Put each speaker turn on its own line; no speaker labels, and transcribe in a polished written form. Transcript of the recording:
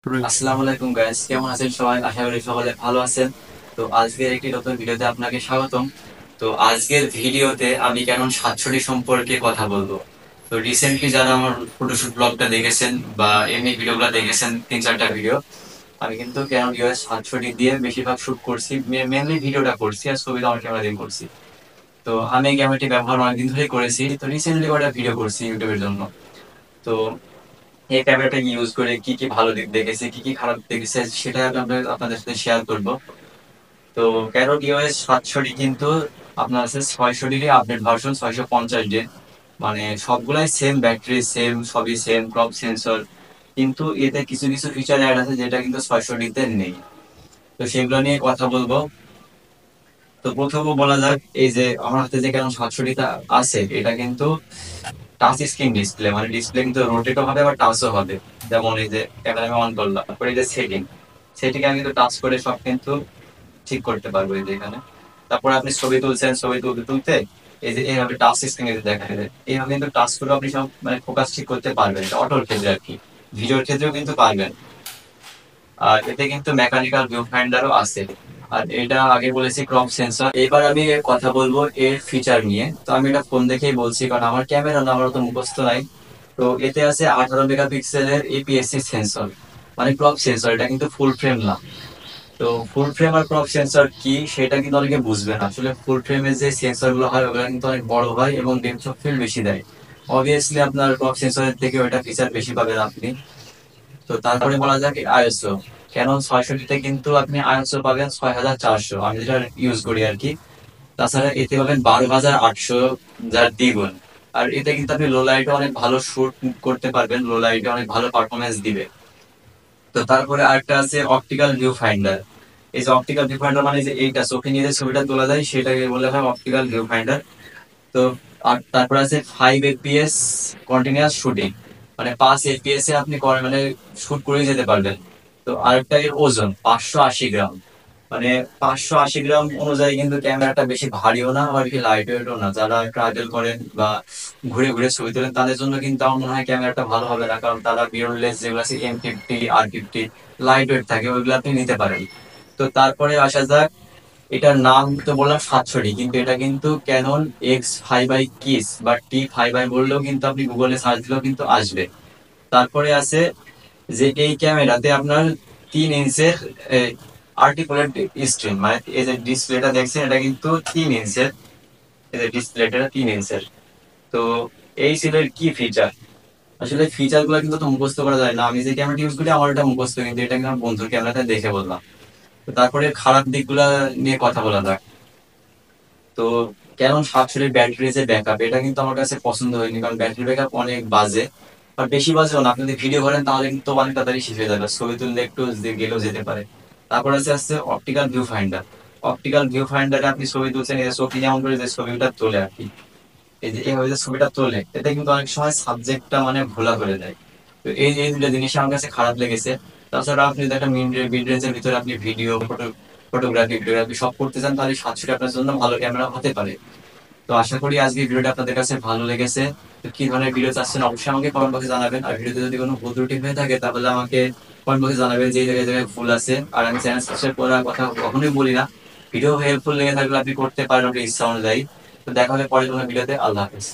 আসসালামু আলাইকুম গাইস, কেমন আছেন সবাই? আশা করি সকলে ভালো আছেন। তো আজকের একটি নতুন ভিডিওতে আপনাকে স্বাগতম। তো আজকের ভিডিওতে আমি ক্যানন 760 সম্পর্কে কথা বলবো। তো রিসেন্টলি যারা আমার ফটোশুট ব্লগটা দেখেছেন বা এমনি ভিডিওগুলো দেখেছেন, 3-4টা ভিডিও, আমি কিন্তু ক্যানন ইউএস 760 দিয়ে বেশিরভাগ শুট করছি, মেনলি ভিডিওটা করছি আর ছবিটা আমার ক্যামেরা দিয়ে করছি। তো আমি এই ক্যামেরাটি ব্যবহার অনেকদিন ধরেই করেছি, তো রিসেন্টলি কটা ভিডিও করছি ইউটিউবের জন্য। তো এই ক্যামেরাটা ইউজ করে কি কি ভালো দিক দেখেছি, কি কি খারাপ দেখেছি, সেটা আমি আপনাদের সাথে শেয়ার করব। তো ক্যানন ইউএস 760 কিন্তু আপনার আছে 600 আপডেট ভার্সন, 650 মানে সবগুলাই সেম ব্যাটারি, সেম সবই সেম, ক্রপ সেন্সর, কিন্তু এতে কিছু কিছু ফিচার অ্যাড আছে যেটা কিন্তু 660 নেই। তো সেগুলো নিয়ে কথা বলবো। তো প্রথমে বলা যাক, এই যে আমার হাতে যে ক্যানন 760 আছে, এটা কিন্তু টাচ স্ক্রিন ডিসপ্লে, মানে ডিসপ্লে কিন্তু রোটেটও হবে আবার টাচও হবে। যেমন এই যে ক্যামেরা আমি অন করলাম, তারপরে এই যে সেটিং, সেটিং আমি কিন্তু টাচ করে সব কিন্তু ঠিক করতে পারবো এই যে এখানে। তারপরে আপনি ছবি তুলছেন, ছবি তুলতে তুলতে এই যে এইভাবে টাচ স্ক্রিনে দেখা যায়, এইভাবে কিন্তু টাচ করে আপনি সব মানে ফোকাস ঠিক করতে পারবেন, এটা অটোর ক্ষেত্রে আর কি। ভিডিওর ক্ষেত্রেও কিন্তু পারবেন। আর এতে কিন্তু মেকানিক্যাল ভিউ ফাইন্ডারও আছে। আর এটা আগে বলেছি ক্রপ সেন্সর, এবার আমি কথা বলবো এর ফিচার নিয়ে। তো আমি এটা ফোন দেখেই বলছি, কারণ আমার ক্যামেরা না, আমার তো মুখস্থ নাই। তো এতে আছে 18 মেগাপিক্সেলের এপিএসসি সেন্সর, মানে ক্রপ সেন্সর, এটা কিন্তু ফুল ফ্রেম না। তো ফুল ফ্রেম আর ক্রপ সেন্সর কি সেটা কিন্তু অনেকে বুঝবে না। আসলে ফুল ফ্রেমের যে সেন্সর গুলো হয় ওগুলো কিন্তু অনেক বড় হয় এবং ডেপথ অফ ফিল্ড বেশি দেয়। অবভিয়াসলি আপনার ক্রপ সেন্সরের থেকে ওইটা ফিচার বেশি পাবেন আপনি। তো তারপরে বলা যাক আইএসও, ক্যানন 660 কিন্তু আপনি আইএসও পাবেন 6400, আমি যেটা ইউজ করি আর কি। তাছাড়া এতে পাবেন 12800, যার দ্বিগুণ। আর এতে কিন্তু আপনি লো লাইটে অনেক ভালো শুট করতে পারবেন, লো লাইটে অনেক ভালো পারফরমেন্স দিবে। তো তারপরে আরেকটা আছে অপটিক্যাল ভিউ ফাইন্ডার। এই যে অপটিক্যাল ভিউ ফাইন্ডার মানে যে এইটা চোখে নিয়ে যে ছবিটা তোলা যায় সেটাকে বলে হয় অপটিক্যাল ভিউ ফাইন্ডার। তো আর তারপরে আছে 5 এফপিএস কন্টিনিউয়াস শুটিং, মানে 5 এফপিএস এ আপনি মানে শুট করে যেতে পারবেন। তো আরেকটা এর ওজন 580 গ্রাম, মানে 580 গ্রাম অনুযায়ী কিন্তু ক্যামেরাটা বেশি ভারীও না আর কি লাইট ওয়েটও না। যারা ট্রাভেল করেন বা ঘুরে ঘুরে ছবি তোলেন তাদের জন্য কিন্তু আমার মনে হয় ক্যামেরাটা ভালো হবে না, কারণ তারা মিররলেস যেগুলো আছে M50 R50 লাইট ওয়েট থাকে, ওইগুলো আপনি নিতে পারেন। তো তারপরে আসা যাক, এটার নাম তো বললাম 760, কিন্তু এটা কিন্তু ক্যানন X5i কিস বা T5i বললেও কিন্তু আপনি গুগলে সার্চ দিলেও কিন্তু আসবে। তারপরে আছে যে এই ক্যামেরাতে আপনার 3 ইঞ্চের আর্টিকুলেট স্ক্রিন, মানে এই যে ডিসপ্লেটা দেখছেন এটা কিন্তু 3 ইঞ্চের, এই যে ডিসপ্লেটা 3 ইঞ্চের। তো এই ছিল এর কি ফিচার। আসলে ফিচার গুলো কিন্তু তো মুখস্থ করা যায় না, আমি যে ক্যামেরাটা ইউজ করি আমার এটা মুখস্থ, কিন্তু এটা কিন্তু আমার বন্ধুর ক্যামেরাতে দেখে বললাম। তো তারপরে খারাপ দিকগুলা নিয়ে কথা বলা যাক। তো ক্যানন 760 ব্যাটারি যে ব্যাকআপ, এটা কিন্তু আমার কাছে পছন্দ হয়নি, কারণ ব্যাটারি ব্যাকআপ অনেক বাজে। আর বেশি বাজেও না, আপনি যদি ভিডিও করেন তাহলে কিন্তু অনেক তাড়াতাড়ি শেষ হয়ে যাবে, ছবি তুললে একটু গেলেও যেতে পারে। তারপর আছে আসছে optical view finder. Optical view ফাইন্ডারে আপনি ছবি তুলছেন, এই যে চোখে যেমন করে যে ছবিটা তোলে আর কি, এই যে এইভাবে যে ছবিটা তোলে, এতে কিন্তু অনেক সময় সাবজেক্টটা মানে ভোলা করে দেয়। তো এই দুটো জিনিস আমার কাছে খারাপ লেগেছে। তাছাড়া আপনি যদি একটা মিড রেঞ্জের ভিতরে আপনি ভিডিও, ফটোগ্রাফি, ভিডিওগ্রাফি সব করতে চান, তাহলে 760 আপনার জন্য ভালো ক্যামেরা হতে পারে। তো আশা করি আজকে ভিডিওটা আপনাদের কাছে ভালো লেগেছে। তো কি ধরনের ভিডিও চাচ্ছেন অবশ্যই আমাকে কমেন্ট বক্সে জানাবেন। আর ভিডিওতে যদি কোনো ভুল ত্রুটি হয়ে থাকে তাহলে আমাকে কমেন্ট বক্সে জানাবেন যে এই জায়গায় জায়গায় ভুল আছে। আর আমি চ্যানেল সাবস্ক্রাইব করার কথা কখনোই বলি না। ভিডিও হেল্পফুল লেগে থাকলে আপনি করতে পারেন আপনার ইচ্ছা অনুযায়ী। তো দেখা হবে পরের কোনো ভিডিওতে। আল্লাহ হাফেজ।